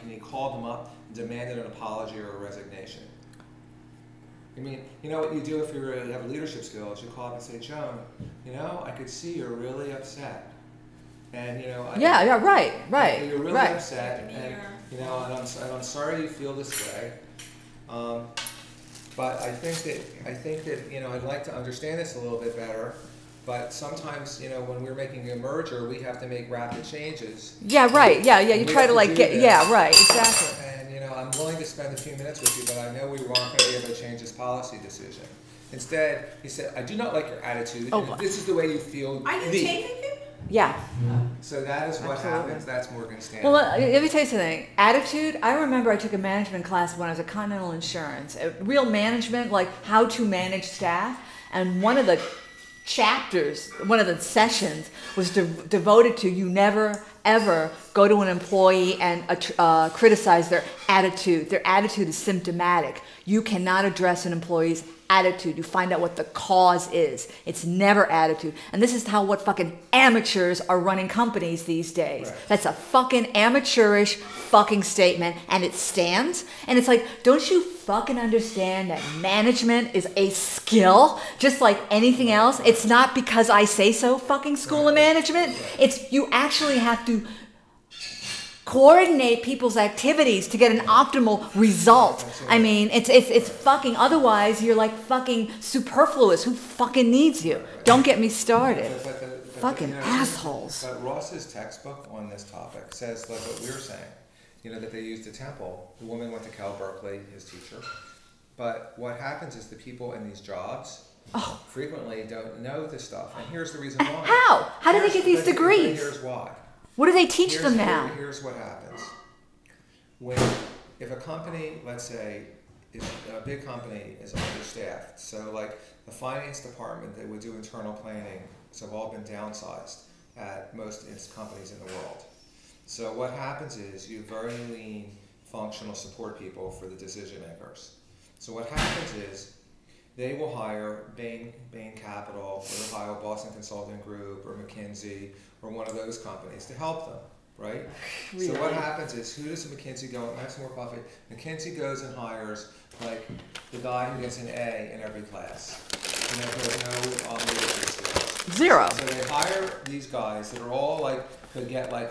and he called them up and demanded an apology or a resignation. I mean, you know what you do if you have leadership skills? You call up and say, Joan, you know, I could see you're really upset. And, you know, right. You're really upset, and, you know, and I'm sorry you feel this way. But I think that, you know, I'd like to understand this a little bit better. But sometimes, you know, when we're making a merger, we have to make rapid changes. Yeah, right. Yeah. You try to like get. Yeah, right. Exactly. And you know, I'm willing to spend a few minutes with you, but I know we weren't going to be able to change this policy decision. Instead, he said, "I do not like your attitude. And if this is the way you feel." Are you taking it? Yeah. So that is what happens. That's Morgan Stanley. Well, let me tell you something. Attitude, I remember I took a management class when I was at Continental Insurance. Real management, like how to manage staff. And one of the chapters, one of the sessions was devoted to you never, ever go to an employee and criticize their attitude. Their attitude is symptomatic. You cannot address an employee's attitude. You find out what the cause is. It's never attitude. And this is how what fucking amateurs are running companies these days. Right. That's a fucking amateurish fucking statement, and it stands. And it's like, don't you fucking understand that management is a skill just like anything else? It's not because I say so, fucking school of management. It's you actually have to coordinate people's activities to get an optimal result. I mean, it's fucking, otherwise you're like fucking superfluous. Who fucking needs you? Don't get me started. Fucking you know, assholes. But Ross's textbook on this topic says like what we were saying, you know, that they used a temple. The woman went to Cal Berkeley, his teacher. But what happens is the people in these jobs frequently don't know this stuff. And here's the reason why. How? How do they get these degrees? Here's why. What do they teach them now? Here's what happens. If a company, let's say, a big company is understaffed, so like the finance department that would do internal planning have all been downsized at most companies in the world. So what happens is you have very lean functional support people for the decision makers. So what happens is they will hire Bain Capital, or they'll hire Boston Consulting Group, or McKinsey, or one of those companies to help them, right? Really? So what happens is, who does McKinsey go? That's more profit. McKinsey goes and hires like the guy who gets an A in every class, and there's no leadership skills. Zero. So they hire these guys that are all like could get like